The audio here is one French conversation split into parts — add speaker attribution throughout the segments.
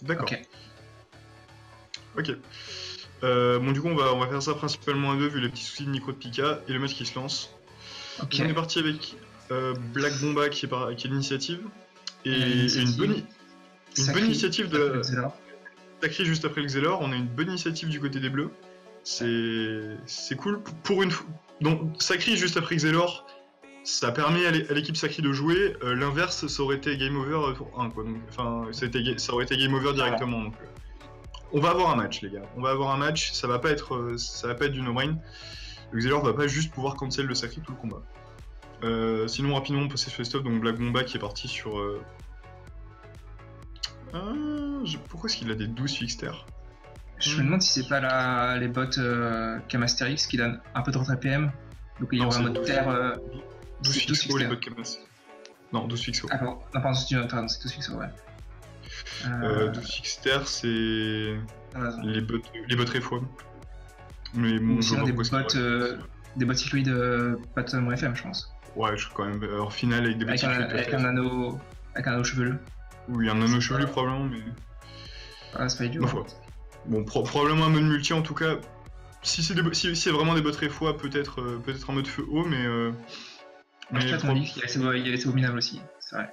Speaker 1: D'accord.
Speaker 2: Ok.
Speaker 1: Ok. Bon, du coup, on va faire ça principalement à deux, vu les petits soucis de micro de Pika, et le match qui se lance.
Speaker 2: Ok.
Speaker 1: Donc, on est parti avec Black Bomba qui est l'initiative, et une bonne
Speaker 2: Sacré,
Speaker 1: initiative de
Speaker 2: Xelor.
Speaker 1: Sacré juste après le Xelor. On a une bonne initiative du côté des Bleus. C'est cool. Pour une fois. Donc, Sacré juste après Xelor, ça permet à l'équipe Sacré de jouer. L'inverse, ça aurait été game over pour 1, quoi. Donc, enfin, ça aurait été game over directement. Donc, on va avoir un match, les gars. On va avoir un match. Ça va pas être du no-brain. Le Xelor va pas juste pouvoir cancel le Sacré tout le combat. Sinon, rapidement, on peut s'effacer stop. Donc, Black Bomba qui est parti sur. Pourquoi est-ce qu'il a des 12 fixters?
Speaker 2: Je me demande si c'est pas les bots Camasterix qui donnent un peu de retrait PM. Donc il y aura un mode terre.
Speaker 1: 12 fixos les bots Camas. Non, 12 fixos.
Speaker 2: Ah bon, non, pardon, c'est 12 fixos, ouais.
Speaker 1: 12 fixters, c'est. Les bots réfois. Mais bon,
Speaker 2: sinon des bots cycloïdes Patom FM, je pense.
Speaker 1: Ouais, je quand même. En finale, avec des bots cycloïdes.
Speaker 2: Avec un anneau chevelu.
Speaker 1: Oui, un anneau chevelu probablement, mais.
Speaker 2: Ah, c'est pas idiot.
Speaker 1: Bon, probablement un mode multi en tout cas. Si c'est vraiment des bots réfois, peut-être en mode feu haut, mais.
Speaker 2: Mais je ton livre, il y a les abominables aussi, c'est vrai.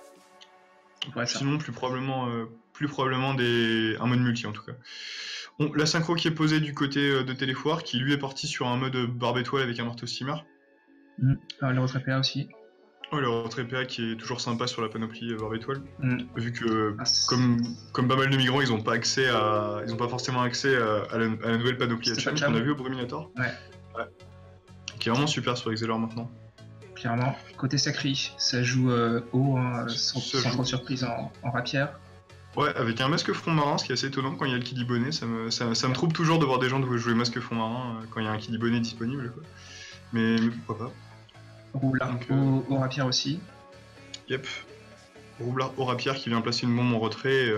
Speaker 1: Sinon, plus probablement un mode multi en tout cas. Bon, la synchro qui est posée du côté de Téléfoire, qui lui est parti sur un mode barbe étoile avec un marteau steamer.
Speaker 2: Le retrait PA aussi.
Speaker 1: Oh, le retrait PA qui est toujours sympa sur la panoplie barbe étoile. Vu que, comme pas mal de migrants, ils ont pas forcément accès à la nouvelle panoplie Hatcham qu'on a vu au Bruminator.
Speaker 2: Ouais.
Speaker 1: Qui est vraiment super sur Xelor maintenant.
Speaker 2: Clairement, côté Sacré, ça joue haut, sans trop de surprise en rapière.
Speaker 1: Ouais, avec un masque fond marin, ce qui est assez étonnant quand il y a le Kili bonnet. Ça me trouble toujours de voir des gens jouer masque fond marin quand il y a un Kili bonnet disponible, quoi. Mais pourquoi pas.
Speaker 2: Roublard au rapière aussi.
Speaker 1: Yep. Roublard au rapière qui vient placer une bombe en retrait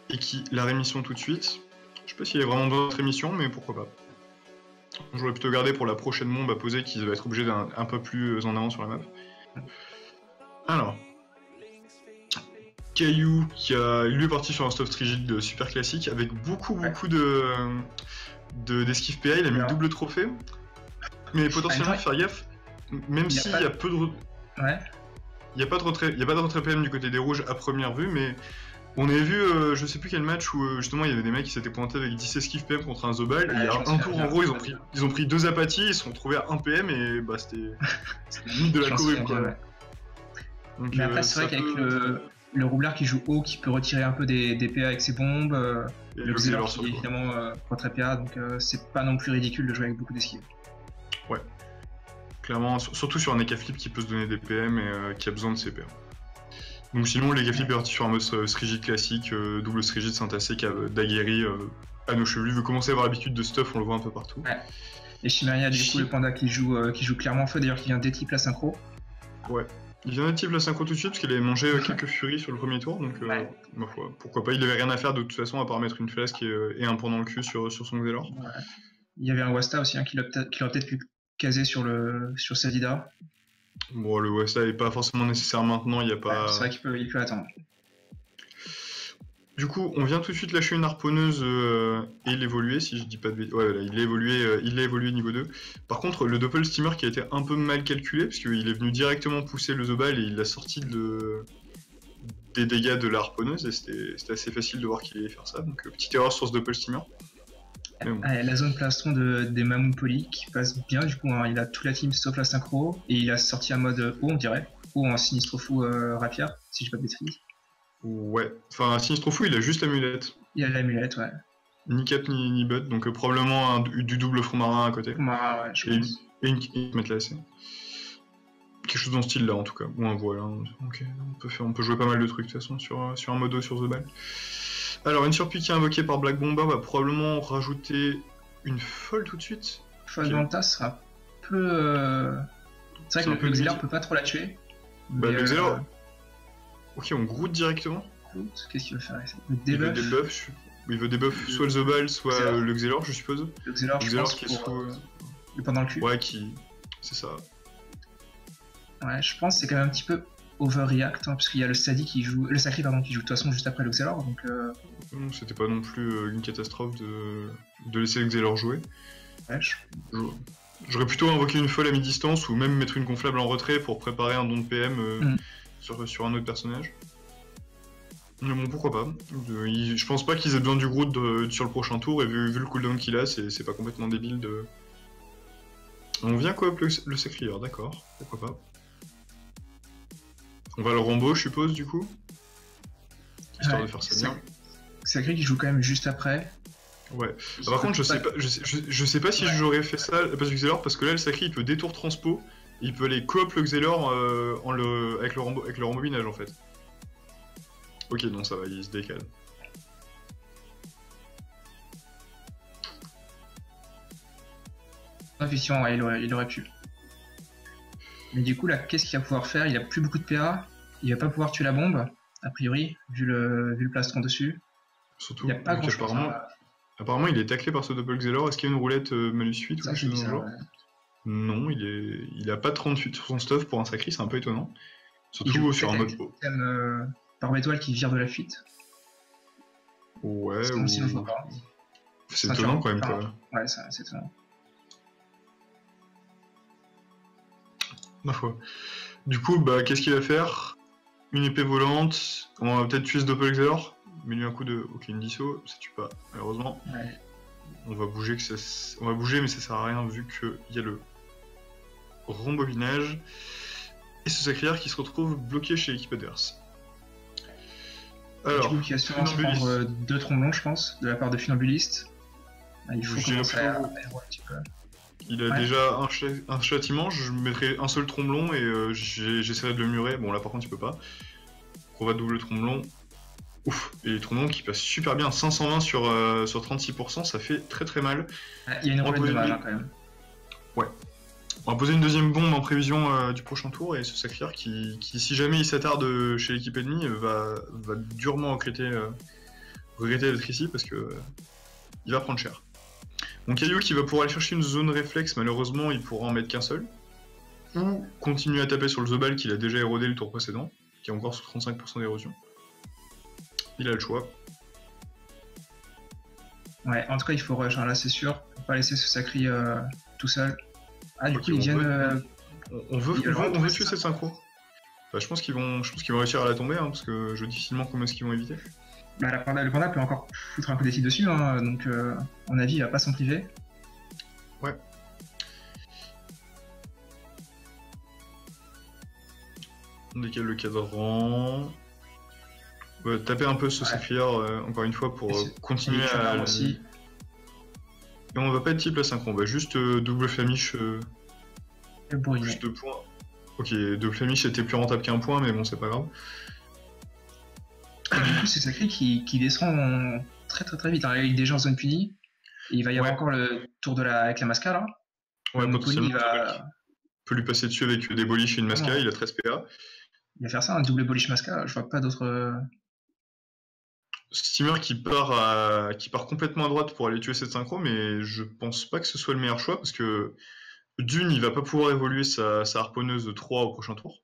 Speaker 1: et qui la rémission tout de suite. Je sais pas s'il y a vraiment d'autres rémissions, mais pourquoi pas. J'aurais plutôt gardé pour la prochaine bombe à poser qui va être obligé d'un peu plus en avant sur la map. Alors. Caillou qui lui est parti sur un stuff rigide super classique avec beaucoup d'esquive PA. Il a mis le double trophée. Mais potentiellement faire gaffe, même s'il y a peu de.
Speaker 2: Ouais.
Speaker 1: Il n'y a pas de retrait PM du côté des rouges à première vue, mais on avait vu, je sais plus quel match où justement il y avait des mecs qui s'étaient pointés avec 10 esquives PM contre un Zobal, et il y a un tour en gros ils ont pris 2 apathies, ils se sont retrouvés à 1 PM et bah c'était limite de la Corée quoi.
Speaker 2: Ouais. Donc, mais après c'est vrai qu'avec le roublard qui joue haut, qui peut retirer un peu des PA avec ses bombes, le Xelor qui est évidemment retrait PA, donc c'est pas non plus ridicule de jouer avec beaucoup d'esquives.
Speaker 1: Ouais. Clairement, surtout sur un Eka Flip qui peut se donner des PM et qui a besoin de ses PM. Donc sinon, l'Eka Flip est parti sur un mode Strigid classique, double Strigid synthasé d'Aguerri, anneau chevelu. Veut commencer à avoir l'habitude de stuff, on le voit un peu partout.
Speaker 2: Ouais. Et Chimeria, du coup, le panda qui joue clairement feu, d'ailleurs qui vient d'étype la synchro.
Speaker 1: Ouais. Il vient d'étype la synchro tout de suite parce qu'il avait mangé quelques furies sur le premier tour, donc ma foi, pourquoi pas. Il avait rien à faire de toute façon à part mettre une flasque et un point dans le cul sur son Xelor.
Speaker 2: Ouais. Il y avait un Wasta aussi qui l'aurait peut-être pu caser sur Sadida.
Speaker 1: Bon, le Wasta n'est pas forcément nécessaire maintenant, il n'y a pas.
Speaker 2: Ouais, c'est vrai qu'il peut attendre.
Speaker 1: Du coup, on vient tout de suite lâcher une harponneuse et l'évoluer, si je dis pas de bêtises. Ouais, voilà, il l'a évolué niveau 2. Par contre, le Doppel Steamer qui a été un peu mal calculé, parce qu'il est venu directement pousser le Zobal et il l'a sorti des dégâts de la harponneuse, et c'était assez facile de voir qu'il allait faire ça. Donc, petite erreur sur ce Doppel Steamer.
Speaker 2: Bon. La zone plastron des Mamoon Poly qui passe bien, du coup, il a toute la team sauf la synchro, et il a sorti un mode haut, on dirait, ou en sinistre fou rapière, si je dis pas de bêtises.
Speaker 1: Ouais, enfin, Sinistre Fou, il a juste l'amulette.
Speaker 2: Il a l'amulette, ouais.
Speaker 1: Ni cap ni bud, donc probablement du double front marin à côté.
Speaker 2: Marin, ouais, je pense.
Speaker 1: Et une matelassée. Quelque chose dans ce style-là, en tout cas. Ou un voile. Hein. Okay. On peut jouer pas mal de trucs, de toute façon, sur un modo sur The Ball. Alors, une surpique invoquée par Black Bomba va probablement rajouter une folle tout de suite.
Speaker 2: Folle dans le tas sera un peu... C'est vrai que le Xelor peut pas trop la tuer.
Speaker 1: Bah, le Xelor... Ok, on groute directement.
Speaker 2: Qu'est-ce qu'il veut faire ici?
Speaker 1: Il veut des buffs, soit le Zobal, soit le Xelor, je suppose.
Speaker 2: Le Xelor qui est sous... Le pendant le cul.
Speaker 1: Ouais, c'est ça.
Speaker 2: Ouais, je pense que c'est quand même un petit peu overreact, hein, parce qu'il y a le Sadi qui joue, le Sacri pardon, qui joue de toute façon juste après l'Oxelor, donc.
Speaker 1: C'était pas non plus une catastrophe de laisser l'Oxelor jouer.
Speaker 2: Ouais,
Speaker 1: j'aurais plutôt invoqué une folle à mi-distance ou même mettre une gonflable en retrait pour préparer un don de PM sur un autre personnage. Mais bon, pourquoi pas. Je pense pas qu'ils aient besoin du Groot sur le prochain tour, et vu le cooldown qu'il a, c'est pas complètement débile de... On vient coop le Sacrieur, d'accord, pourquoi pas. On va le Rambo, je suppose, du coup. Histoire de faire ça bien.
Speaker 2: Sacré qui joue quand même juste après.
Speaker 1: Ouais. Par contre, je sais pas si j'aurais fait ça parce que Xelor, parce que là, le Sacré, il peut détour transpo, il peut aller coop le Xelor avec le rembobinage, en fait. Ok, non, ça va, il se décale.
Speaker 2: Effectivement, ouais, il aurait pu. Mais du coup, là, qu'est-ce qu'il va pouvoir faire? Il a plus beaucoup de PA, il va pas pouvoir tuer la bombe, a priori, vu le plastron dessus.
Speaker 1: Surtout, apparemment, il est taclé par ce double Xelor. Est-ce qu'il y a une roulette malus 8 ou quelque chose dans le genre? Non, il a pas 38 sur son stuff pour un Sacri, c'est un peu étonnant. Surtout sur un mode haut.
Speaker 2: Par étoile qui vire de la fuite.
Speaker 1: Ouais, c'est étonnant quand même, quoi.
Speaker 2: Ouais, c'est étonnant.
Speaker 1: Ma foi. Du coup, bah, qu'est-ce qu'il va faire? Une épée volante. On va peut-être tuer ce double Xelor. Mais lui un coup de... Ok, une disso, ça tue pas, malheureusement.
Speaker 2: Ouais.
Speaker 1: On va bouger, mais ça sert à rien vu qu'il y a le rembobinage. Et ce Sacrière qui se retrouve bloqué chez l'équipe adverse.
Speaker 2: Alors, du coup, il y a sûrement se prendre 2 tromblons, je pense, de la part de Funambuliste. Il faut commencer à un petit peu.
Speaker 1: Il a déjà un châtiment, je mettrai un seul tromblon et j'essaierai de le murer. Bon, là par contre, il peut pas. Donc, on va double tromblon. Ouf, et les tromblons qui passent super bien. 520 sur 36%, ça fait très très mal.
Speaker 2: Il y a une roulette de mal quand même.
Speaker 1: Ouais. On va poser une deuxième bombe en prévision du prochain tour, et ce Sacrière qui si jamais il s'attarde chez l'équipe ennemie, va durement regretter d'être ici parce que il va prendre cher. Donc Caillou qui va pouvoir aller chercher une zone réflexe, malheureusement il pourra en mettre qu'un seul. Ou continuer à taper sur le Zobal qu'il a déjà érodé le tour précédent, qui est encore sous 35% d'érosion. Il a le choix.
Speaker 2: Ouais, en tout cas il faut rush, hein, là c'est sûr. Faut pas laisser ce Sacri tout seul. Ah, du coup, ils viennent.
Speaker 1: On veut tuer cette synchro. Bah, je pense qu'ils vont réussir à la tomber, hein, parce que je vois difficilement comment est-ce qu'ils vont éviter.
Speaker 2: Bah, le panda peut encore foutre un coup d'essai dessus, hein, donc à mon avis, il va pas s'en priver.
Speaker 1: Ouais. On décale le cadran. Ouais, taper un peu ce Sacrière, encore une fois, pour continuer à... Aussi. Et on va pas être type la synchro, on va juste double flamiche. Plus 2 points. Ok, double flamiche était plus rentable qu'un point, mais bon, c'est pas grave.
Speaker 2: Du coup, c'est Sacré qui descend très vite. Hein. Il est déjà en zone punie. Et il va y avoir encore le tour avec la Masca là.
Speaker 1: Ouais, potentiellement, il peut lui passer dessus avec des boliches et une Masca, il a 13 PA.
Speaker 2: Il va faire ça, un double bolish Masca, je vois pas d'autres.
Speaker 1: Steamer qui part complètement à droite pour aller tuer cette synchro, mais je pense pas que ce soit le meilleur choix parce que d'une, il va pas pouvoir évoluer sa harponneuse de 3 au prochain tour.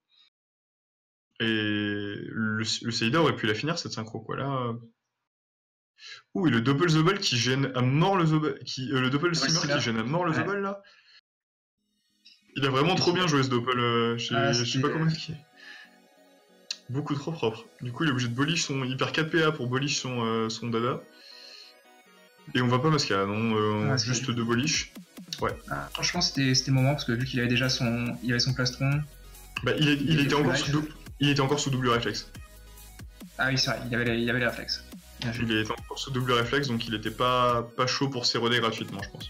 Speaker 1: Et le Seida aurait pu la finir cette synchro, quoi. Là. Ouh, et le double Zobal qui gêne à mort le Zobal. Le double Steamer qui gêne à mort le Zobal là. Il a vraiment trop bien joué ce double. Je sais pas comment est-ce beaucoup trop propre. Du coup, il est obligé de bolish il perd 4 PA pour bolish son dada. Et on va pas mascara, non, juste 2 bolish. Ouais.
Speaker 2: Franchement, c'était le moment parce que vu qu'il avait déjà son plastron.
Speaker 1: Bah, il était encore sous double réflexe.
Speaker 2: Ah oui, c'est vrai, il avait les réflexes.
Speaker 1: Il était encore sous double réflexe, donc il était pas chaud pour s'éroder gratuitement, je pense.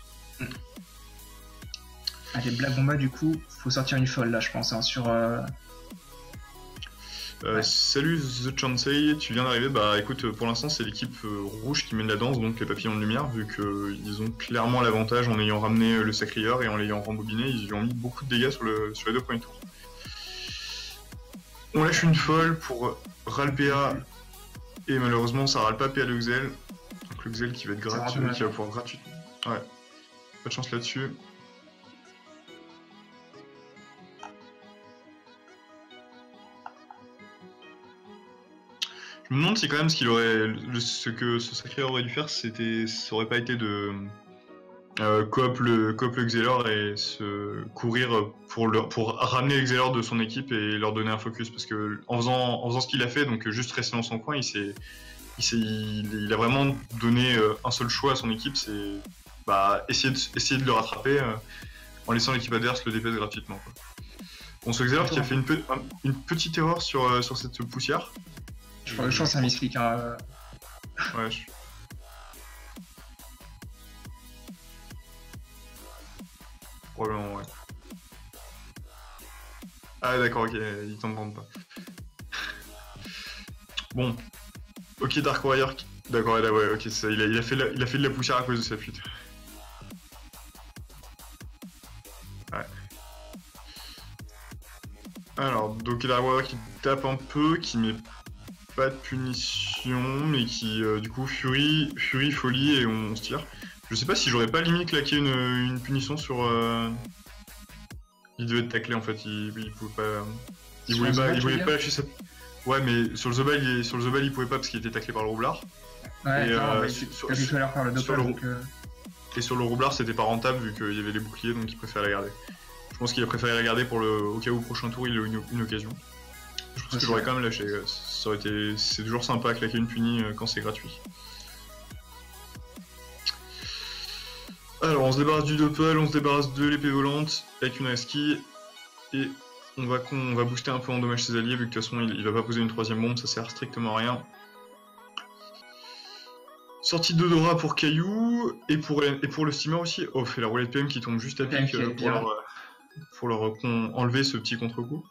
Speaker 2: Allez, Black Bomba, du coup, faut sortir une folle là, je pense, hein, sur.
Speaker 1: Salut The Chansey, tu viens d'arriver. Bah écoute, pour l'instant c'est l'équipe rouge qui mène la danse, donc les papillons de lumière, vu qu'ils ont clairement l'avantage en ayant ramené le Sacrieur et en l'ayant rembobiné, ils lui ont mis beaucoup de dégâts sur les 2 premiers tours. On lâche une folle pour râle PA, et malheureusement ça râle pas PA de Xel, donc le Xel qui va être gratuit, qui va pouvoir gratuitement. Ouais, pas de chance là-dessus. Je me demande si quand même ce que ce sacré aurait dû faire, ça aurait pas été de coop le Xelor et se courir pour ramener l'Xelor de son équipe et leur donner un focus, parce que en faisant ce qu'il a fait, donc juste rester dans son coin, il a vraiment donné un seul choix à son équipe, c'est essayer de le rattraper en laissant l'équipe adverse le DPS gratuitement, quoi. Bon, ce Xelor qui a fait une petite erreur sur cette poussière.
Speaker 2: Je pense que c'est un misclick. Hein.
Speaker 1: Ouais. Probablement, ouais. Ah d'accord, ok, il t'entend pas. Bon. Ok, Dark Warrior. D'accord, ouais, ok, ça, il a fait de la poussière à cause de sa fuite. Ouais. Alors, donc Dark Warrior qui tape un peu, qui met pas de punition, mais qui du coup Fury, Folie et on se tire. Je sais pas si j'aurais pas limite claqué une punition sur... Il devait être taclé en fait, il pouvait pas... Il voulait pas lâcher sa... Ouais, mais sur le Zobel, il pouvait pas parce qu'il était taclé par le roublard.
Speaker 2: Ouais,
Speaker 1: et sur le roublard, c'était pas rentable vu qu'il y avait les boucliers, donc il préférait la garder. Je pense qu'il a préféré la garder au cas où au prochain tour il a une occasion. Je pense que j'aurais quand même lâché. C'est toujours sympa à claquer une punie quand c'est gratuit. Alors on se débarrasse du Doppel, on se débarrasse de l'épée volante avec une Aski et on va booster un peu en dommage ses alliés vu que de toute façon il va pas poser une troisième bombe, ça sert strictement à rien. Sortie de Dora pour Caillou et pour le steamer aussi. Oh, fait la roulette PM qui tombe juste à pic pour leur enlever ce petit contre-coup.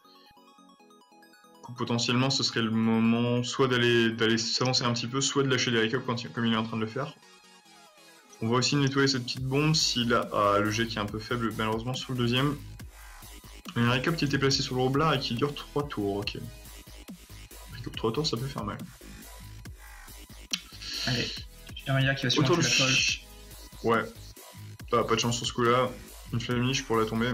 Speaker 1: Potentiellement ce serait le moment soit d'aller s'avancer un petit peu, soit de lâcher les récup comme il est en train de le faire. On va aussi nettoyer cette petite bombe s'il a le jet qui est un peu faible malheureusement sur le deuxième. Il y a un récup qui était placé sur le roublard et qui dure 3 tours, ok. Récup 3 tours ça peut faire mal.
Speaker 2: Allez, Jiraiya qui va sûrement tuer la folle.
Speaker 1: Ouais, pas de chance sur ce coup là. Une flamiche pour la tomber.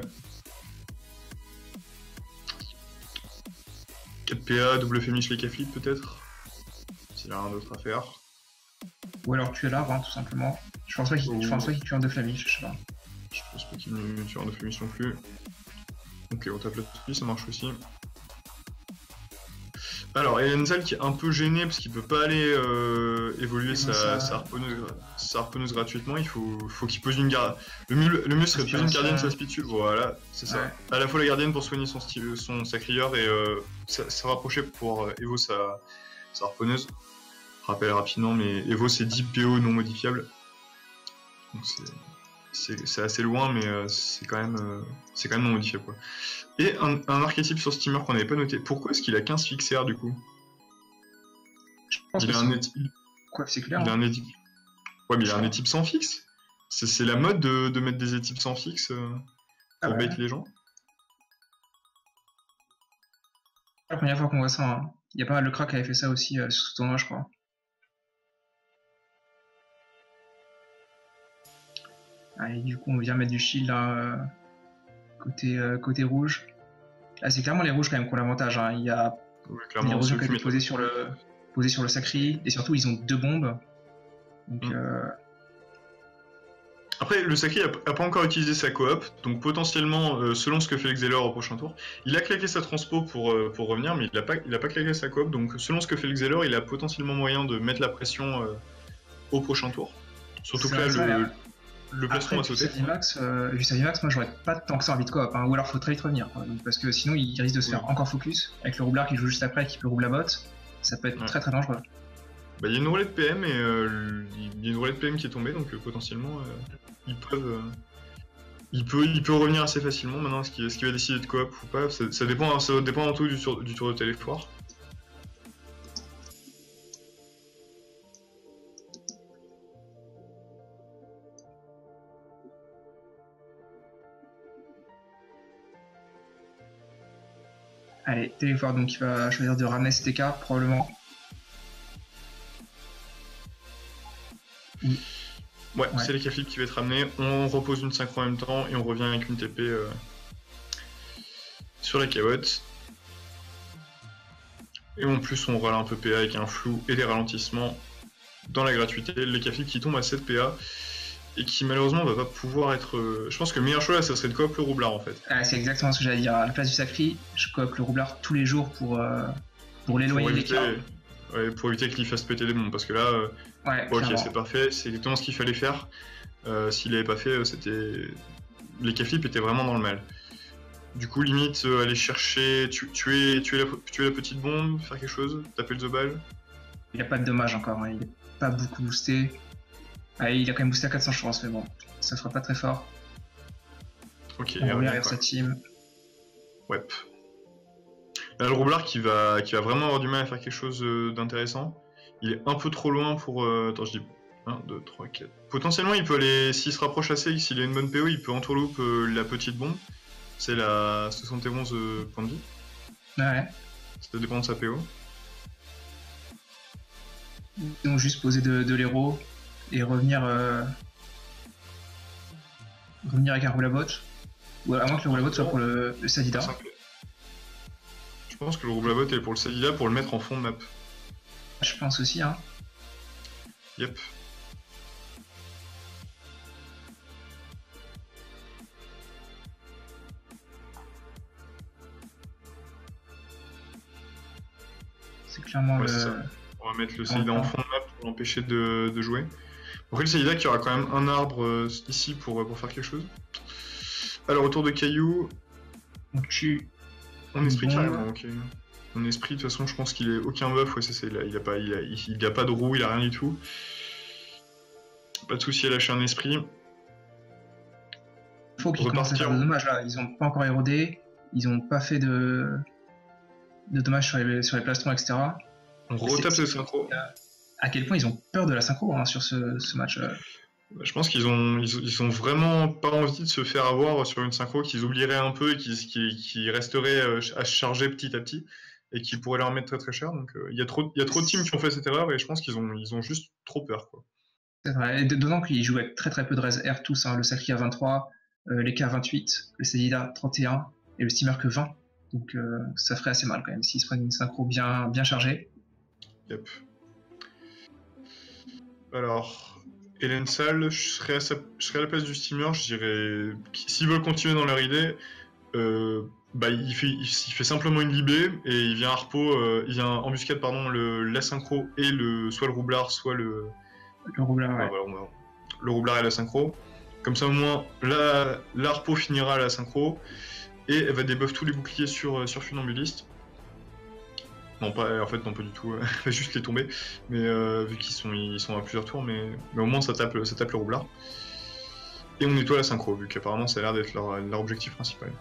Speaker 1: 4 PA, double flamiche les flip peut-être. S'il a rien d'autre à faire.
Speaker 2: Ou alors tuer l'arbre, hein, tout simplement. Je pense pas qu'il tue un de flamiche, je sais pas.
Speaker 1: Je pense pas qu'il tue un de flamiche non plus. Ok, on tape là-dessus, ça marche aussi. Alors, Elenzal qui est un peu gêné parce qu'il peut pas aller évoluer sa harponneuse gratuitement, il faut qu'il pose une garde. Le mieux serait de poser une gardienne sa speed tube, voilà, c'est ça. À la fois la gardienne pour soigner son sacrieur et se rapprocher pour Evo sa harponneuse. Rappel rapidement, mais Evo c'est 10 PO non modifiables. Donc c'est assez loin, mais c'est quand même non modifiable quoi. Et un archétype sur Steamer qu'on n'avait pas noté. Pourquoi est-ce qu'il a 15 fixer du coup?
Speaker 2: Je pense
Speaker 1: il
Speaker 2: a
Speaker 1: un étype.
Speaker 2: Quoi, c'est clair.
Speaker 1: Il a un étype. Ouais, mais il a un étype sans fixe. C'est la mode de mettre des étypes sans fixe pour bait les gens.
Speaker 2: La première fois qu'on voit ça, hein. Il y a pas mal de cracks qui avait fait ça aussi sur ce tournoi, je crois. Allez, du coup, on vient mettre du shield là, côté rouge. Là, c'est clairement les rouges quand même qui ont l'avantage. Hein. Il y a une érosion qui a été posée sur le sacri, et surtout, ils ont 2 bombes. Donc,
Speaker 1: Après, le sacri a pas encore utilisé sa coop, donc potentiellement, selon ce que fait Xelor au prochain tour, il a claqué sa transpo pour revenir, mais il a pas claqué sa coop, donc selon ce que fait Xelor, il a potentiellement moyen de mettre la pression au prochain tour. Surtout que là, le plastron va sauter.
Speaker 2: Vu sa VMAX, moi j'aurais pas tant que ça envie de coop, hein. Ou alors faut très vite revenir, quoi. Parce que sinon il risque de se faire encore focus, avec le roublard qui joue juste après, qui peut rouler la botte, ça peut être très très dangereux.
Speaker 1: Bah, il y a une roulette PM et il y a une roulette PM qui est tombée, donc potentiellement il peut revenir assez facilement. Maintenant, est-ce qu'il va décider de coop ou pas, ça dépend en tout du tour de téléphore.
Speaker 2: Allez, téléphore, donc il va choisir de ramener cet écart probablement.
Speaker 1: Ouais, c'est les flip qui va être ramené. On repose une synchro en même temps et on revient avec une TP sur la cabotte. Et en plus, on râle un peu PA avec un flou et des ralentissements dans la gratuité. Les Caflip qui tombent à 7 PA et qui malheureusement va pas pouvoir être. Je pense que le meilleur choix là, ça serait de coop le roublard en fait.
Speaker 2: Ah, c'est exactement ce que j'allais dire. À la place du sacri, je coop le roublard tous les jours pour l'éloigner des cas.
Speaker 1: Ouais, pour éviter qu'il fasse péter des bombes. Parce que là, ok, c'est parfait, c'est exactement ce qu'il fallait faire. S'il l'avait pas fait, c'était. Les Caflip étaient vraiment dans le mal. Du coup, limite, aller chercher, tuer la petite bombe, faire quelque chose, taper le Zobal.
Speaker 2: Il a pas de dommage encore, hein. Il est pas beaucoup boosté. Ah, il a quand même boosté à 400 je pense, mais bon, ça sera pas très fort.
Speaker 1: Ok,
Speaker 2: on revient vers sa team.
Speaker 1: Ouais. Là, le roublard qui va vraiment avoir du mal à faire quelque chose d'intéressant. Il est un peu trop loin pour... Attends, je dis 1, 2, 3, 4... Potentiellement, il peut aller... S'il se rapproche assez, s'il a une bonne PO, il peut entourloupe la petite bombe. C'est la 71 points de vie.
Speaker 2: Ouais.
Speaker 1: Ça dépend de sa PO.
Speaker 2: Donc juste poser de l'héros et revenir avec un roulabot. Ou à moins que le roulabot soit pour le Sadida.
Speaker 1: Je pense que le roulabot est pour le Sadida pour le mettre en fond de map.
Speaker 2: Je pense aussi, hein.
Speaker 1: Yep.
Speaker 2: C'est clairement le...
Speaker 1: On va mettre le Sadida en fond de map pour l'empêcher de jouer. Après le Sadida qui aura quand même un arbre ici pour faire quelque chose. Alors autour de Caillou...
Speaker 2: On tue...
Speaker 1: On esprit carrément, ok. Mon esprit, de toute façon, je pense qu'il est aucun buff, ouais, c'est il a pas de roue, il a rien du tout. Pas de souci à lâcher un esprit.
Speaker 2: Faut qu'ils commencent à faire de dommages là, ils ont pas encore érodé, ils ont pas fait de dommages sur les plastrons, etc.
Speaker 1: On retape le synchro.
Speaker 2: À quel point ils ont peur de la synchro hein, sur ce match.
Speaker 1: Je pense qu'ils ont vraiment pas envie de se faire avoir sur une synchro qu'ils oublieraient un peu et qui resterait à charger petit à petit et qui pourrait leur mettre très très cher. Donc il y a trop de teams qui ont fait cette erreur et je pense qu'ils ont juste trop peur, quoi.
Speaker 2: C'est vrai, et dedans qu'ils jouent avec très très peu de res R tous, hein, le Sacri à 23, les K 28, le Sadida 31 et le Steamer que 20. Donc ça ferait assez mal quand même s'ils se prennent une synchro bien chargée.
Speaker 1: Yep. Alors, Hélène Salle, je serais à la place du Steamer, je dirais, s'ils veulent continuer dans leur idée, il fait simplement une libé et il vient embuscade la synchro et soit le roublard, soit le
Speaker 2: roublard, ouais.
Speaker 1: Voilà, le roublard et la synchro. Comme ça au moins, la harpo finira à la synchro et elle va debuff tous les boucliers sur funambuliste. Non, pas du tout, elle va juste les tomber, mais vu qu'ils sont à plusieurs tours, mais au moins ça tape le roublard. Et on nettoie la synchro, vu qu'apparemment ça a l'air d'être leur objectif principal.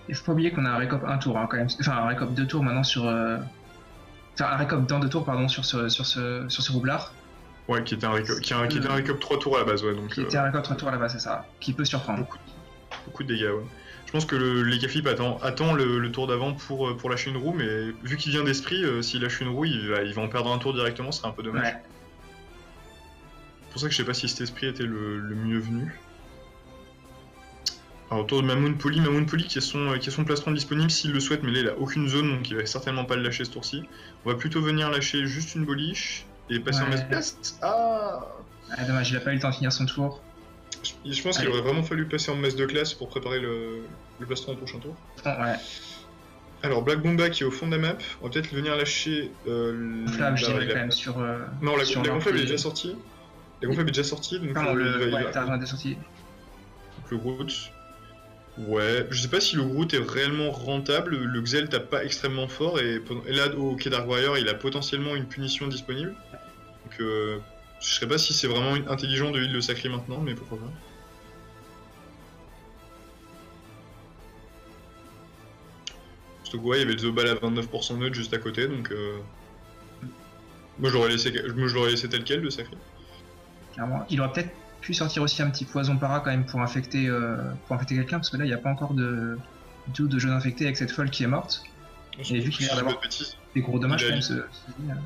Speaker 2: Il faut pas oublier qu'on a un récop 1 tour, hein, quand même. Enfin, un récop 2 tours maintenant sur... Enfin, un récop dans 2 tours, pardon, sur ce roublard.
Speaker 1: Ouais, qui était un récop 3 tours à la base, ouais. Donc,
Speaker 2: qui était un récop 3 tours à la base, c'est ça. Qui peut surprendre.
Speaker 1: Beaucoup de dégâts, ouais. Je pense que les Caflip attend le tour d'avant pour lâcher une roue, mais vu qu'il vient d'esprit, s'il lâche une roue, il va en perdre un tour directement, ce serait un peu dommage.
Speaker 2: Ouais.
Speaker 1: C'est pour ça que je sais pas si cet esprit était le mieux venu. Alors autour de Mamoun Poly qui est son plastron disponible s'il le souhaite, mais là il a aucune zone donc il va certainement pas le lâcher ce tour-ci. On va plutôt venir lâcher juste une boliche et passer en masse de classe. Ah,
Speaker 2: dommage, il a pas eu le temps de finir son tour.
Speaker 1: Je pense qu'il aurait vraiment fallu passer en masse de classe pour préparer le plastron au prochain tour.
Speaker 2: Ouais.
Speaker 1: Alors Black Bomba qui est au fond de la map, on va peut-être venir lâcher...
Speaker 2: Là, je dirais quand même sur...
Speaker 1: non, la gonflable est déjà sortie. La gonflable est déjà sortie, donc...
Speaker 2: Pardon, t'as raison, elle est sortie.
Speaker 1: Donc le Groot... Ouais, je sais pas si le Groot est réellement rentable, le Xel tape pas extrêmement fort, et là au Quai Dark Warrior il a potentiellement une punition disponible. Donc je sais pas si c'est vraiment intelligent de heal le Sacré maintenant, mais pourquoi pas. Surtout que ouais, il y avait le Zobal à 29% neutre juste à côté, donc moi je l'aurais laissé tel quel le Sacré.
Speaker 2: Clairement, il aurait peut-être pu sortir aussi un petit poison para quand même pour infecter quelqu'un, parce que là il n'y a pas encore de jeunes infectés avec cette folle qui est morte. Et vu qu'il a l'air d'avoir des gros dommages quand même,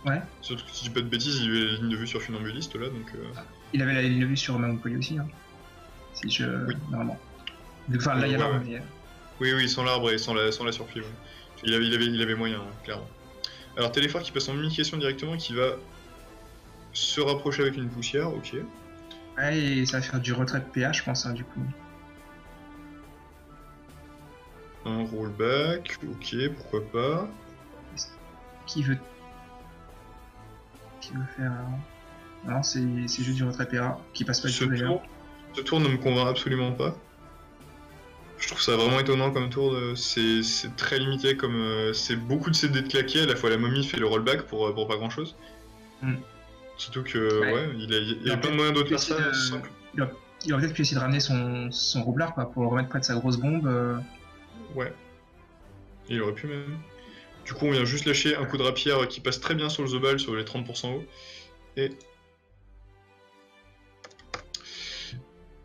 Speaker 2: ouais.
Speaker 1: Surtout que si je dis pas de bêtises, il avait la ligne de vue sur Funambuliste là, donc...
Speaker 2: Il avait la ligne de vue sur Mamoun Poly aussi, hein. Oui. Normalement. Enfin, là, il y a l'arbre,
Speaker 1: mais... Oui, sans l'arbre et sans la surprise. Ouais. Il avait moyen, hein, clairement. Alors, Téléphare qui passe en mini-question directement, qui va se rapprocher avec une poussière, ok.
Speaker 2: Ouais, et ça va faire du retrait de PA, je pense, hein, du coup.
Speaker 1: Un rollback, ok, pourquoi pas.
Speaker 2: Qui veut faire... Non, c'est juste du retrait PA, qui passe pas du tout d'ailleurs.
Speaker 1: Ce tour ne me convainc absolument pas. Je trouve ça vraiment étonnant comme tour, c'est très limité, comme c'est beaucoup de CD de claquer, à la fois la momie fait le rollback pour pas grand chose. Surtout que, ouais, il a plein de moyens d'autres faire ça.
Speaker 2: Il aurait peut-être pu essayer de ramener son roublard, quoi, pour le remettre près de sa grosse bombe.
Speaker 1: Ouais. Il aurait pu même. Du coup, on vient juste lâcher un coup de rapière qui passe très bien sur le Zobal, sur les 30% haut.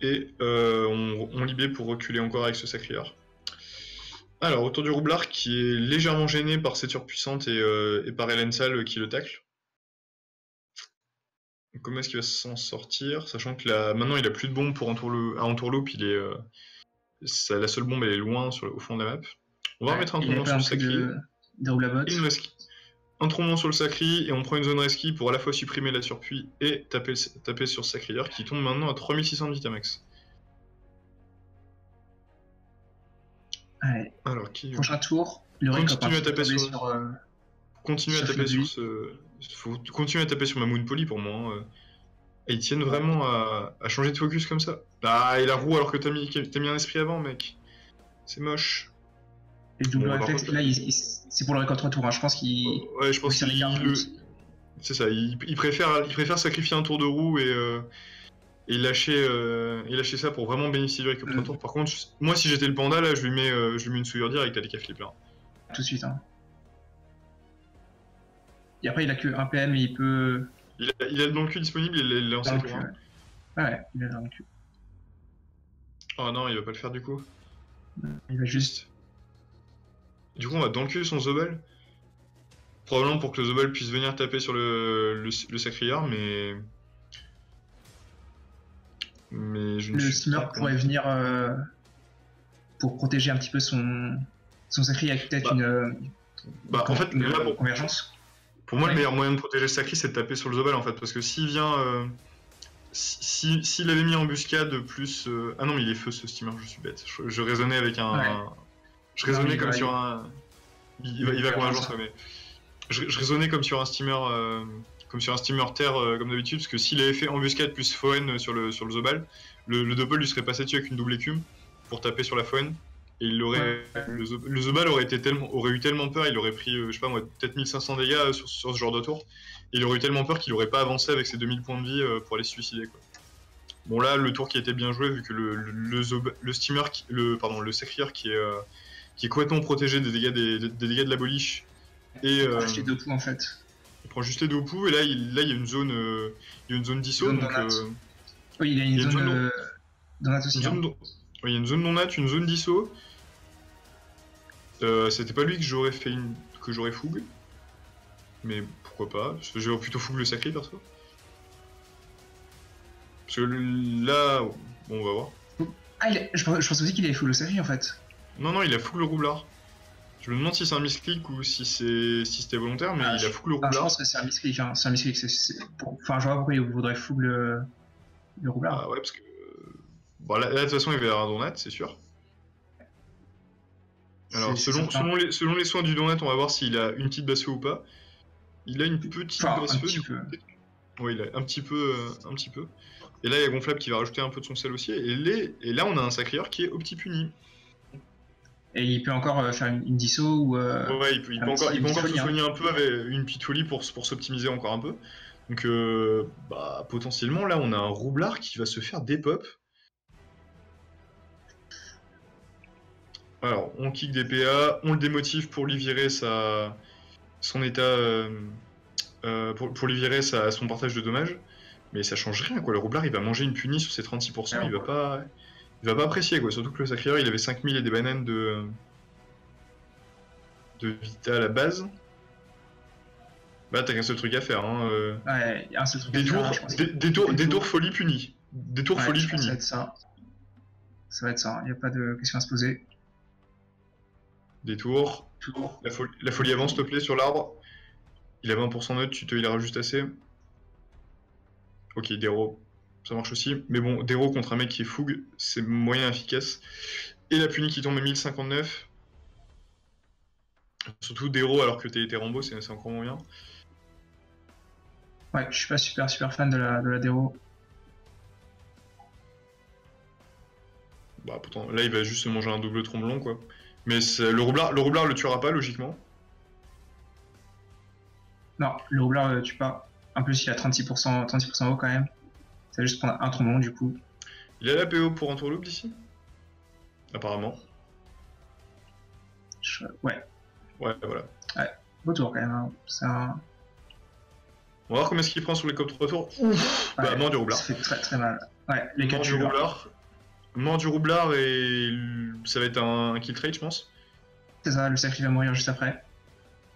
Speaker 1: Et on libé pour reculer encore avec ce sacrieur. Alors, autour du roublard qui est légèrement gêné par cette surpuissante et par Elensal qui le tacle. Comment est-ce qu'il va s'en sortir? Sachant que maintenant il a plus de bombes pour Entourloupe, la seule bombe elle est loin au fond de la map. On va remettre un tourment sur le Sacri. Un tourment sur le Sacri et on prend une zone reski pour à la fois supprimer la surpuis et taper sur le Sacrieur qui tombe maintenant à 3600 de Vitamax.
Speaker 2: Ouais. Alors, prochain tour, le
Speaker 1: continue à taper faut continuer à taper sur ma Moon Poly pour moi. Et ils tiennent vraiment à changer de focus comme ça. Ah, et la roue alors que t'as mis un esprit avant, mec. C'est moche.
Speaker 2: Et le double réflexe, là, c'est pour le récolte retour. Hein. Je pense qu'il.
Speaker 1: Ouais, je pense qu'il. C'est ça, il préfère sacrifier un tour de roue et lâcher ça pour vraiment bénéficier du récolte retour. Par contre, moi, si j'étais le panda, là, je lui mets une souillure direct à l'Eka Flip là.
Speaker 2: Tout de suite. Hein. Et après, il a que 1 PM et il peut.
Speaker 1: Il a le dans le cul disponible, il l'a lancé pour un.
Speaker 2: Ouais, il a dans le cul.
Speaker 1: Oh non, il va pas le faire du coup.
Speaker 2: Il va juste.
Speaker 1: Du coup, on va dans le cul son Zobel. Probablement pour que le Zobel puisse venir taper sur le Sacriard, mais. Je ne
Speaker 2: le Steamer pourrait venir pour protéger un petit peu son Sacri avec peut-être
Speaker 1: en fait, là, pour
Speaker 2: convergence.
Speaker 1: Pour moi, le meilleur moyen de protéger le Sacri, c'est de taper sur le Zobel en fait, parce que s'il vient. S'il avait mis embuscade plus. Ah non, mais il est feu ce steamer, je suis bête. Je raisonnais avec un. Ouais. Je raisonnais comme sur un. Il va convergence, mais. Je raisonnais comme sur un steamer. Comme sur un steamer terre, comme d'habitude, parce que s'il avait fait embuscade plus Foen sur le Zobal, le Doppel lui serait passé dessus avec une double écume pour taper sur la Foen. Et le Zobal aurait eu tellement peur, il aurait pris, je sais pas moi, peut-être 1500 dégâts sur ce genre de tour. Et il aurait eu tellement peur qu'il aurait pas avancé avec ses 2000 points de vie pour aller se suicider, quoi. Bon là, le tour qui a été bien joué, vu que le steamer, le Sacrieur qui est complètement protégé des dégâts de la boliche. Et,
Speaker 2: il prend juste les deux coups en fait.
Speaker 1: Il prend juste les deux coups et là il y a une zone d'ISO.
Speaker 2: Oui, il y a une zone donat aussi.
Speaker 1: Oui, il y a une zone non nat, une zone d'ISO. C'était pas lui que j'aurais fougue. Mais pourquoi pas? J'aurais plutôt fougue le Sacri perso. Parce que là, bon, on va voir.
Speaker 2: Ah, je pense aussi qu'il avait fougue le Sacri en fait.
Speaker 1: Non, il a fougue le roublard. Je me demande si c'est un misclick ou si c'était volontaire, mais il a fougue le roublard.
Speaker 2: Je pense que c'est un misclick. Hein. C'est un misclick. Enfin, je vois pourquoi il voudrait fougue le roublard.
Speaker 1: Ah ouais, parce que. Bon, là, de toute façon, il va y avoir un donat, c'est sûr. Alors, selon les soins du donat, on va voir s'il a une petite basse feu ou pas. Il a une petite basse feu. Oui, il a un petit peu. Et là, il y a Gonflable qui va rajouter un peu de son sel aussi. Et là, on a un Sacrieur qui est au petit puni.
Speaker 2: Et il peut encore faire une disso ou.
Speaker 1: Ouais, il peut encore se soigner un peu avec une petite folie pour s'optimiser encore un peu. Donc, potentiellement, là, on a un roublard qui va se faire dépop. Alors, on kick des PA, on le démotive pour lui virer son état. Pour lui virer son partage de dommages. Mais ça change rien, quoi. Le roublard, il va manger une punie sur ses 36%, il va pas apprécier, quoi. Surtout que le Sacrieur, il avait 5000 et des bananes de Vita à la base. Bah, t'as qu'un seul truc à faire, hein.
Speaker 2: Ouais, un seul truc à faire.
Speaker 1: Des tours folie punie. Des tours folie punie.
Speaker 2: Ça. Ça va être ça, il n'y a pas de question à se poser.
Speaker 1: Détour. La folie avance, s'il te plaît, sur l'arbre. Il a 20% neutre, tu te il juste assez. Ok, Dero, ça marche aussi. Mais bon, Dero contre un mec qui est fougue, c'est moyen efficace. Et la punie qui tombe à 1059. Surtout Dero alors que t'es Rambo, c'est encore moins bien.
Speaker 2: Ouais, je suis pas super fan de la Dero.
Speaker 1: Bah pourtant, là il va juste se manger un double tromblon quoi. Mais le roublard le tuera pas logiquement.
Speaker 2: Non, le roublard le tue pas. En plus, il a 36% haut quand même. Ça va juste prendre un tromblon du coup.
Speaker 1: Il a la PO pour un tourloupe d'ici apparemment.
Speaker 2: Ouais.
Speaker 1: Ouais, voilà.
Speaker 2: Ouais, beau tour quand même. Hein.
Speaker 1: On va voir combien est-ce qu'il prend sur les COP 3 tours. Ouf
Speaker 2: ouais,
Speaker 1: bah, mort du roublard.
Speaker 2: Ça fait très mal. Ouais, les
Speaker 1: mort du roublard. Mort du roublard et ça va être un kill trade, je pense.
Speaker 2: C'est ça, le sacré va mourir juste après.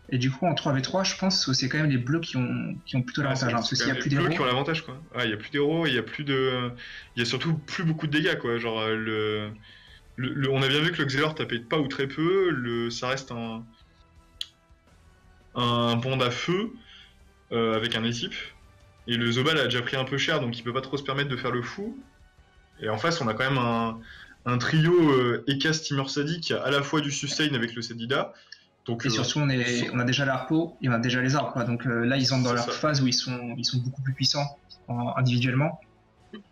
Speaker 2: Et du coup, en 3v3, je pense que c'est quand même les bleus qui ont plutôt l'avantage. Hein, parce qu'il y a plus d'héros.
Speaker 1: Les bleus qui ont l'avantage, quoi. Ah, il y a plus d'héros, il y a plus de. Il y a surtout plus beaucoup de dégâts, quoi. Genre, on a bien vu que le Xelor tapait pas ou très peu. Ça reste un bond à feu avec un équipe. Et le Zobal a déjà pris un peu cher, donc il peut pas trop se permettre de faire le fou. Et en face, on a quand même un trio Eka Steamer Sadi qui a à la fois du sustain avec le Sedida. Donc,
Speaker 2: et surtout, on a déjà l'Arpo et on a déjà les arbres. Quoi. Donc là, ils entrent dans leur phase où ils sont beaucoup plus puissants individuellement.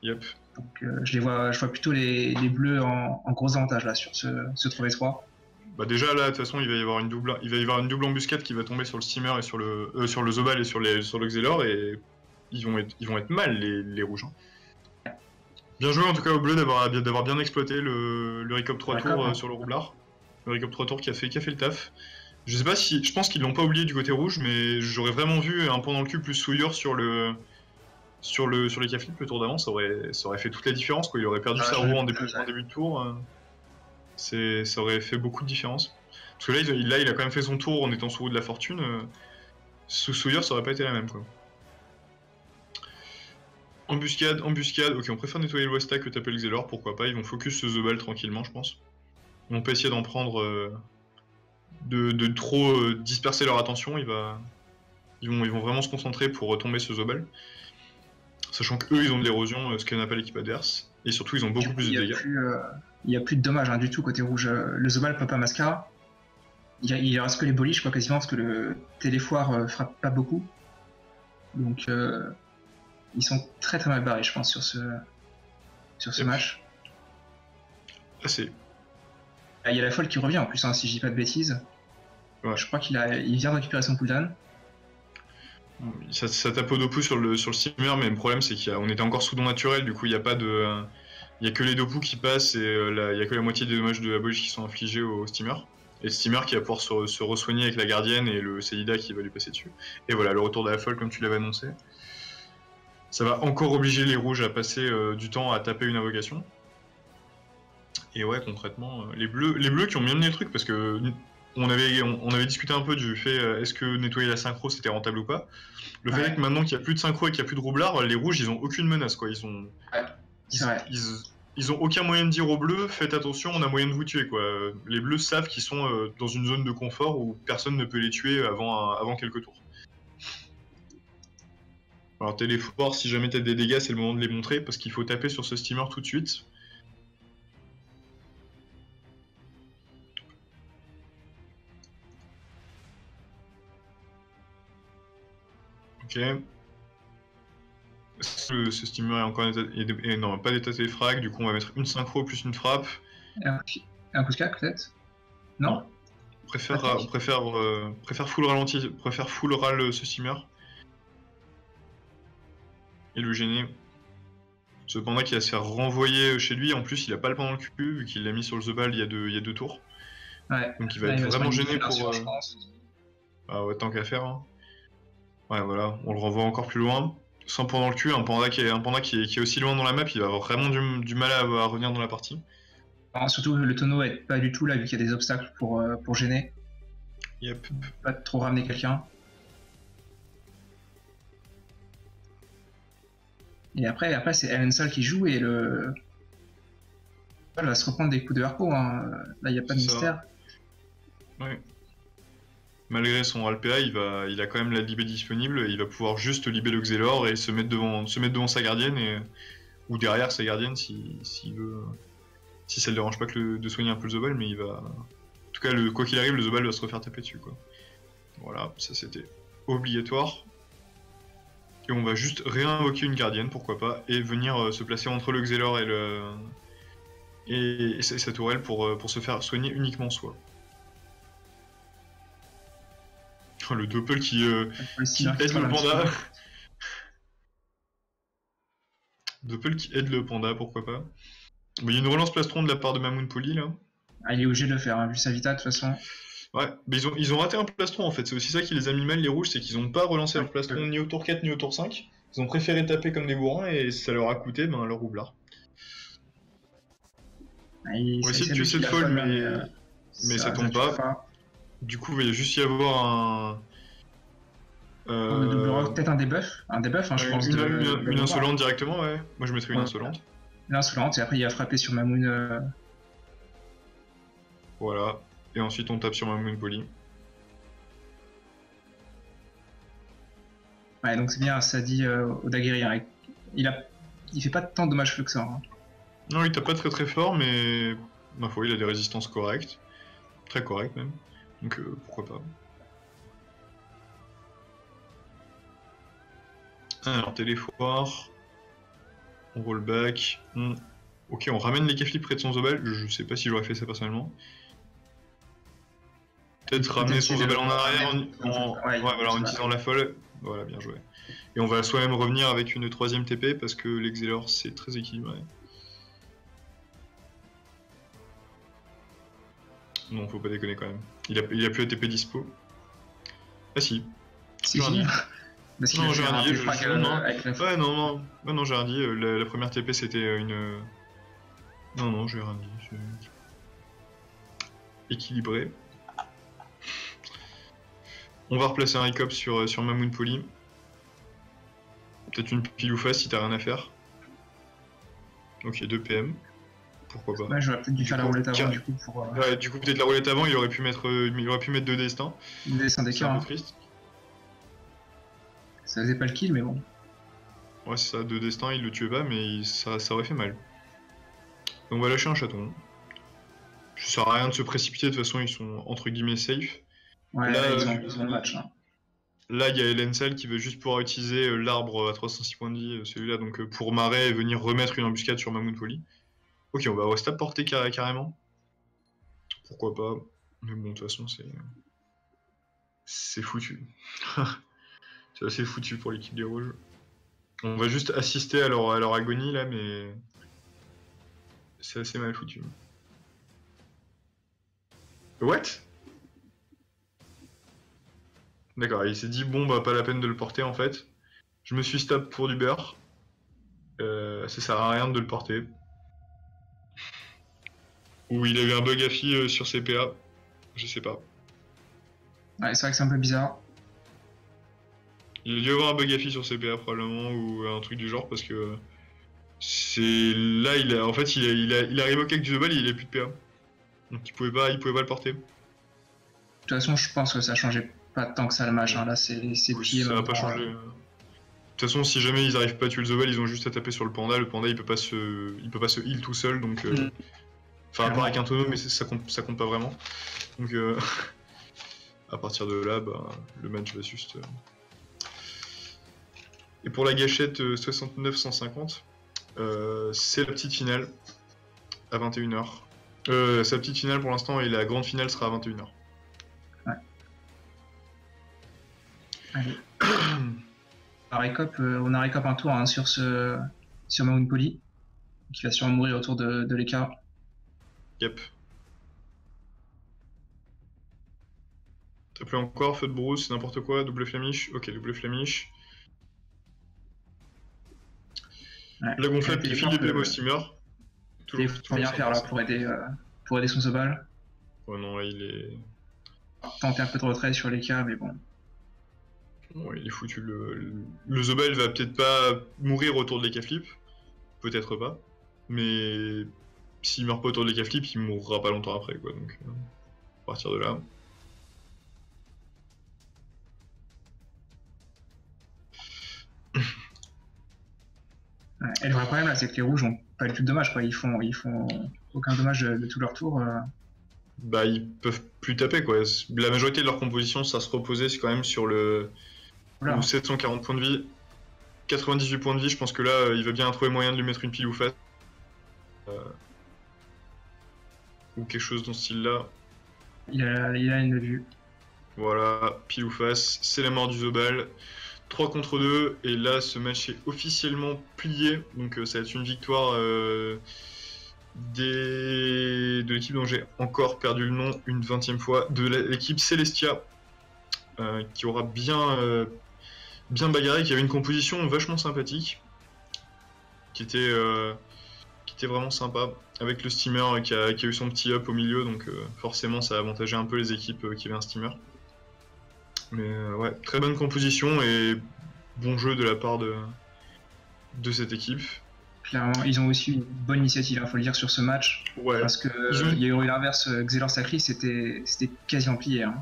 Speaker 1: Yep.
Speaker 2: Donc je vois plutôt les bleus en gros avantage là sur ce 3v3.
Speaker 1: Bah déjà là, de toute façon, il va y avoir une double embuscade qui va tomber sur le steamer et sur le Zobal et sur le Xelor et ils vont être mal les rouges. Hein. Bien joué en tout cas au bleu d'avoir bien exploité le Recop 3 tours sur le roublard. Le Recop 3 tours qui a fait le taf. Je sais pas si. Je pense qu'ils l'ont pas oublié du côté rouge, mais j'aurais vraiment vu un point dans le cul plus souillure sur les Caflips le tour d'avant, ça aurait fait toute la différence quoi. Il aurait perdu sa roue en début de tour. Ça aurait fait beaucoup de différence. Parce que là, il a quand même fait son tour en étant sous roue de la fortune. Sous souillure, ça aurait pas été la même quoi. Embuscade. Ok, on préfère nettoyer le Westa que taper le Xelor, pourquoi pas. Ils vont focus ce The Ball tranquillement, je pense. Ils vont pas essayer d'en prendre. De trop disperser leur attention. Ils vont vraiment se concentrer pour retomber ce Zobal. Sachant qu'eux, ils ont de l'érosion, ce que n'a pas l'équipe adverse. Et surtout, ils ont beaucoup plus de dégâts.
Speaker 2: Il n'y a plus de dommages hein, du tout côté rouge. Le Zobal Papa Mascara. Il reste que les bolis, je crois quasiment, parce que le téléfoire frappe pas beaucoup. Donc, ils sont très mal barrés, je pense, sur ce match.
Speaker 1: Assez.
Speaker 2: Il y a la folle qui revient en plus, hein, si je dis pas de bêtises. Ouais. Je crois qu'il vient de récupérer son cooldown.
Speaker 1: Ça tape au dopu sur le steamer, mais le problème c'est qu'on était encore sous don naturel, du coup il n'y a pas de. Il n'y a que les dopus qui passent et il n'y a que la moitié des dommages de la boliche qui sont infligés au steamer. Et le steamer qui va pouvoir se re-soigner avec la gardienne et le Célida qui va lui passer dessus. Et voilà, le retour de la folle comme tu l'avais annoncé. Ça va encore obliger les rouges à passer du temps à taper une invocation. Et ouais, concrètement, les bleus qui ont bien mené le truc parce que on avait discuté un peu du fait est-ce que nettoyer la synchro c'était rentable ou pas. Le fait est que maintenant qu'il n'y a plus de synchro et qu'il n'y a plus de roublard, les rouges ils ont aucune menace quoi. Ils ont aucun moyen de dire aux bleus faites attention, on a moyen de vous tuer quoi. Les bleus savent qu'ils sont dans une zone de confort où personne ne peut les tuer avant quelques tours. Alors téléphore, si jamais t'as des dégâts, c'est le moment de les montrer parce qu'il faut taper sur ce steamer tout de suite. Ok. Ce steamer est encore non, pas d'état téléfrag, du coup on va mettre une synchro plus une frappe.
Speaker 2: Un coup de cac peut-être. Non.
Speaker 1: Préfère full ralenti, préfère full ral ce steamer. Et le gêner. Cependant qu'il va se faire renvoyer chez lui, en plus il a pas le pain dans le cul, vu qu'il l'a mis sur le Zobal il y a deux tours.
Speaker 2: Ouais.
Speaker 1: Donc il va être vraiment gêné pour. Ah ouais, tant qu'à faire. Hein. Ouais, voilà, on le renvoie encore plus loin. Sans pain dans le cul, un panda qui est aussi loin dans la map, il va avoir vraiment du mal à revenir dans la partie.
Speaker 2: Alors, surtout le tonneau est pas du tout là, vu qu'il y a des obstacles pour gêner.
Speaker 1: Yep.
Speaker 2: Pas trop ramener quelqu'un. Et après c'est Ellen Sol qui joue et le Elle va se reprendre des coups de harpo, hein. Là, il n'y a pas de mystère.
Speaker 1: Ouais. Malgré son Alpea, il a quand même la libé disponible, et il va pouvoir juste libé le Xelor et se mettre devant sa gardienne, ou derrière sa gardienne s'il veut. Si ça le dérange pas de soigner un peu le Zobal, mais il va. En tout cas, quoi qu'il arrive, le Zobal va se refaire taper dessus, quoi. Voilà, ça c'était obligatoire. Et on va juste réinvoquer une gardienne, pourquoi pas, et venir se placer entre le Xelor et sa tourelle pour se faire soigner uniquement soi. Oh, le Doppel qui aide le panda. Doppel qui aide le panda, pourquoi pas. Bon, il y a une relance plastron de la part de Mamoun Poli là.
Speaker 2: Ah, il est obligé de le faire, hein, vu sa vita de toute façon.
Speaker 1: Ouais, mais ils ont raté un plastron en fait, c'est aussi ça qui les a mis mal les rouges, c'est qu'ils ont pas relancé leur plastron ni au tour 4 ni au tour 5. Ils ont préféré taper comme des bourrins et ça leur a coûté leur roublard. On va essayer de tuer cette folle, mais ça tombe pas. Du coup, il va juste y avoir un.
Speaker 2: Peut-être un debuff, hein, je pense.
Speaker 1: Une insolente directement, ouais. Moi je mettrais une insolente.
Speaker 2: Une insolente, et après il a frappé sur Mamoun.
Speaker 1: Voilà, et ensuite on tape sur Mamoun Poli.
Speaker 2: Ouais, donc c'est bien, ça dit au Daguerre. Hein. Il fait pas tant de dommages que ça. Hein.
Speaker 1: Non, il tape pas très très fort, mais ma foi, il a des résistances correctes. Très correctes même. Donc pourquoi pas. Alors, téléphore. On roll back. Ok, on ramène les Kefli près de son Zobel. Je sais pas si j'aurais fait ça personnellement. Peut-être ramener son Zobel en arrière en utilisant la folle. Voilà, bien joué. Et on va soi-même revenir avec une 3ème TP parce que l'Exelor c'est très équilibré. Non, faut pas déconner quand même. Il a plus ATP dispo. Ah si.
Speaker 2: Si, si.
Speaker 1: Non, j'ai rien dit. Ouais, non, j'ai rien dit. La première TP c'était une. Non, j'ai rien dit. Équilibré. On va replacer un Recop sur Mamoun Poli. Peut-être une pile ou face si t'as rien à faire. Donc il y a 2 PM. Pourquoi pas.
Speaker 2: Ouais, j'aurais peut-être dû faire la roulette avant du coup pour.
Speaker 1: Ouais, du coup peut-être la roulette avant, il aurait pu mettre 2 destins.
Speaker 2: 2 destins d'écart.
Speaker 1: C'est un peu triste.
Speaker 2: Ça faisait pas le kill, mais bon.
Speaker 1: Ouais, c'est ça, 2 destins, il le tuait pas, mais ça aurait fait mal. Donc on va lâcher un chaton. Ça sert à rien de se précipiter, de toute façon ils sont entre guillemets safe.
Speaker 2: Ouais, là, ils ont le match. Hein.
Speaker 1: Là, il y a Elensal qui veut juste pouvoir utiliser l'arbre à 306 points de vie, celui-là, donc pour marrer et venir remettre une embuscade sur Mamoun Poli. Ok, on va Westap porter carrément. Pourquoi pas. Mais bon, de toute façon, c'est foutu. C'est assez foutu pour l'équipe des rouges. On va juste assister à leur agonie là, mais c'est assez mal foutu. What? D'accord, il s'est dit bon bah pas la peine de le porter en fait. Je me suis stab pour du beurre. Ça sert à rien de le porter. Ou il a eu un bug affi sur ses PA. Je sais pas.
Speaker 2: Ouais, c'est vrai que c'est un peu bizarre.
Speaker 1: Il a dû avoir un bug affi sur ses PA probablement ou un truc du genre parce que c'est là il a arrivé au avec du Zobal et il a plus de PA. Donc il pouvait pas le porter.
Speaker 2: De toute façon, je pense que ça changeait pas tant que ça le match. Hein. Là, c'est plié.
Speaker 1: Ça va pas changer. De toute façon, si jamais ils arrivent pas à tuer le Zobel, ils ont juste à taper sur le panda. Le panda il peut pas se heal tout seul donc. Enfin, à part avec un tonneau, mais ça compte pas vraiment. Donc, à partir de là, bah, le match va juste. Et pour la gâchette 69-150, c'est la petite finale à 21h. Sa petite finale pour l'instant et la grande finale sera à 21h.
Speaker 2: Ouais. Allez. On a récop un tour hein, sur Mamoun Poli, qui va sûrement mourir autour de l'écart.
Speaker 1: Yep. T'as plus encore, feu de brousse, n'importe quoi, double flamiche. Ok, double flamiche.
Speaker 2: Ouais.
Speaker 1: La gonflable qui file les au steamer.
Speaker 2: Il faut bien faire là pour aider son Zobal.
Speaker 1: Ouais, non, là il est.
Speaker 2: Tenter un peu de retrait sur les cas, mais bon.
Speaker 1: Ouais, il est foutu. Le Zobal va peut-être pas mourir autour de l'Eka Flip. Peut-être pas. Mais s'il meurt pas autour de l'EK Flip, il mourra pas longtemps après, quoi. Donc, à partir de là.
Speaker 2: Et le vrai problème là, c'est que les rouges ont pas du tout de dommages, quoi. Ils font aucun dommage de tout leur tour.
Speaker 1: Bah, ils peuvent plus taper, quoi. La majorité de leur composition, ça se reposait quand même sur le 740 points de vie. 98 points de vie, je pense que là, il va bien trouver moyen de lui mettre une pile ou face. Ou quelque chose dans ce style-là.
Speaker 2: Il a une vue.
Speaker 1: Voilà, pile ou face, c'est la mort du Zobal. 3 contre 2, et là, ce match est officiellement plié. Donc, ça va être une victoire de l'équipe dont j'ai encore perdu le nom une 20e fois, de l'équipe Celestia, qui aura bien bagarré, qui avait une composition vachement sympathique, qui était vraiment sympa, avec le steamer qui a eu son petit up au milieu, donc forcément ça a avantagé un peu les équipes qui avaient un steamer. Mais ouais, très bonne composition et bon jeu de la part de cette équipe.
Speaker 2: Clairement, ils ont aussi une bonne initiative, il faut le dire, sur ce match.
Speaker 1: Ouais.
Speaker 2: Parce que il y a eu l'inverse, Xelor Sacri, c'était quasiment plié. Hein.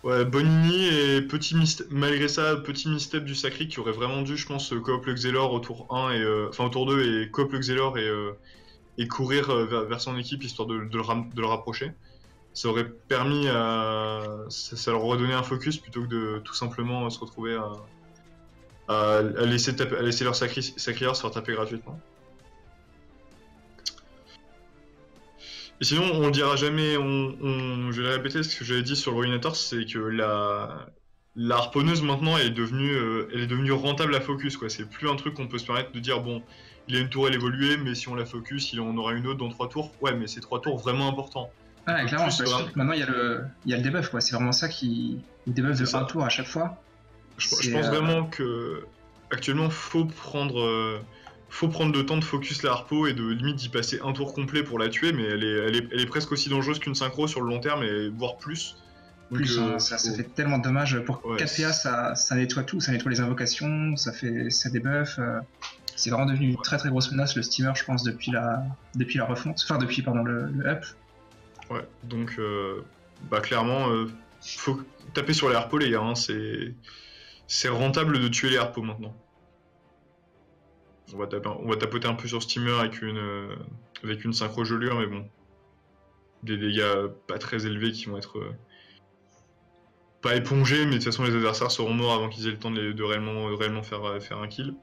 Speaker 1: Ouais, Bonini et malgré ça, petit misstep du Sacri qui aurait vraiment dû, je pense, coop le Xelor au tour 1 et au tour 2 et coop le Xelor et courir vers son équipe histoire de le rapprocher. Ça aurait permis ça leur aurait donné un focus plutôt que de tout simplement se retrouver à laisser leur sacrière se faire taper gratuitement. Et sinon, on le dira jamais, je vais répéter ce que j'avais dit sur le Ruinator, c'est que la harponneuse maintenant elle est devenue rentable à focus, quoi. C'est plus un truc qu'on peut se permettre de dire, bon, il a une tour, elle évoluée, mais si on la focus, il en aura une autre dans 3 tours. Ouais, mais c'est 3 tours vraiment importants.
Speaker 2: Ah, clairement, maintenant il y a le debuff, quoi. C'est vraiment ça qui. Le debuff de un tour à chaque fois.
Speaker 1: Je pense vraiment que actuellement faut prendre le temps de focus la harpo et de limite d'y passer un tour complet pour la tuer, mais elle est presque aussi dangereuse qu'une synchro sur le long terme, et voire plus.
Speaker 2: Donc, ça fait tellement de dommages. Pour 4 PA, ça nettoie tout, ça nettoie les invocations, ça débuff. C'est vraiment devenu une très très grosse menace, le steamer, je pense, depuis la refonte. Enfin, depuis, pardon, le up.
Speaker 1: Ouais, donc clairement, faut taper sur les harpos, les gars, hein, c'est rentable de tuer les harpos maintenant. On va tapoter un peu sur steamer avec une synchro gelure, mais bon. Des dégâts pas très élevés qui vont être pas épongés, mais de toute façon les adversaires seront morts avant qu'ils aient le temps de réellement faire un kill.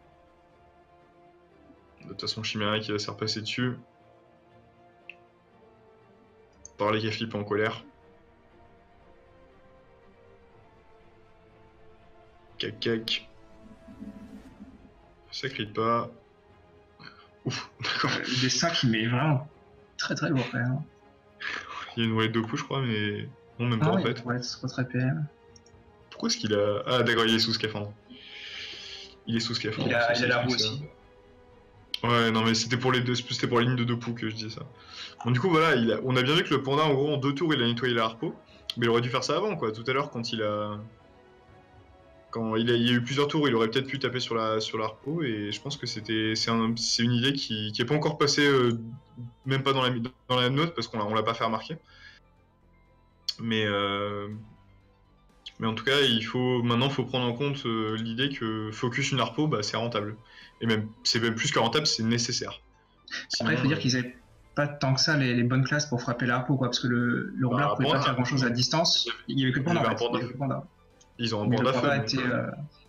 Speaker 1: De toute façon, Chimera qui va se faire passer dessus. Par les Flip en colère. Cac. Ça crie pas. Ouf, d'accord.
Speaker 2: Le dessin qui met vraiment très très lourd quand même.
Speaker 1: Il y a une roulette de coup, je crois, mais non, même pas en fait.
Speaker 2: Ouais, c'est très PM.
Speaker 1: Pourquoi est-ce qu'il a. Ah, d'accord, il est sous scaphandre. Il a
Speaker 2: la roue aussi.
Speaker 1: Ouais, non, mais c'était pour les lignes de deux poux que je disais ça. Bon, du coup, voilà, on a bien vu que le panda, en gros, en 2 tours, il a nettoyé la harpo. Mais il aurait dû faire ça avant, quoi. Tout à l'heure, quand il y a eu plusieurs tours, il aurait peut-être pu taper sur la harpo. Et je pense que c'est une idée qui est pas encore passée, même pas dans la note, parce qu'on l'a pas fait remarquer. Mais en tout cas, maintenant, il faut prendre en compte l'idée que focus une harpo, bah, c'est rentable. Et c'est même plus que rentable, c'est nécessaire.
Speaker 2: Sinon, après, il faut dire qu'ils avaient pas tant que ça les bonnes classes pour frapper la harpo, quoi, parce que le roublard pouvait pas faire grand chose à distance. Il y avait que le panda.
Speaker 1: Ils ont un panda feu.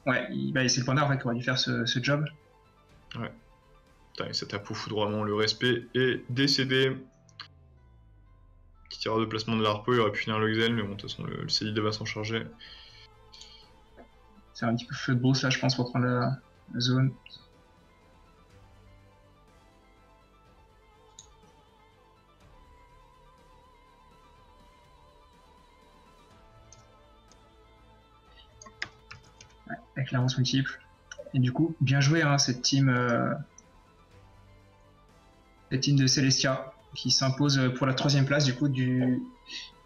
Speaker 2: Ouais, c'est le panda en fait qui aurait dû faire ce job.
Speaker 1: Ouais. Putain, et cet apou foudroiement, le respect est décédé. Petit tireur de placement de l'harpo, il aurait pu finir le Xel, mais bon, de toute façon, le CID va s'en charger.
Speaker 2: C'est un petit peu feu de brousse là, je pense, pour prendre la zone. Ouais, avec l'avance multiple. Et du coup, bien joué hein, cette team de Celestia qui s'impose pour la 3ème place du coup du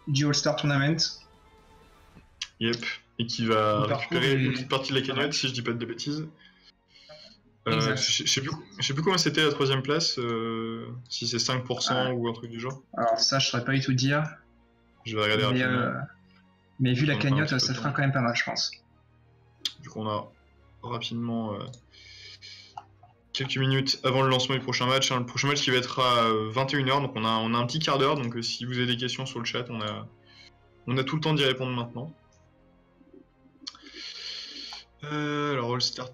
Speaker 2: All-Star Tournament.
Speaker 1: Yep, et qui va récupérer une petite partie de la cagnotte si je dis pas de bêtises. Je sais plus comment c'était la troisième place, si c'est 5% ou un truc du genre.
Speaker 2: Alors ça, je saurais pas du tout dire.
Speaker 1: Je vais regarder rapidement.
Speaker 2: Mais vu la cagnotte, ça fera quand même pas mal, je pense.
Speaker 1: Du coup, on a rapidement quelques minutes avant le lancement du prochain match. Le prochain match qui va être à 21h, donc on a un petit quart d'heure. Donc si vous avez des questions sur le chat, on a tout le temps d'y répondre maintenant. Alors, All Star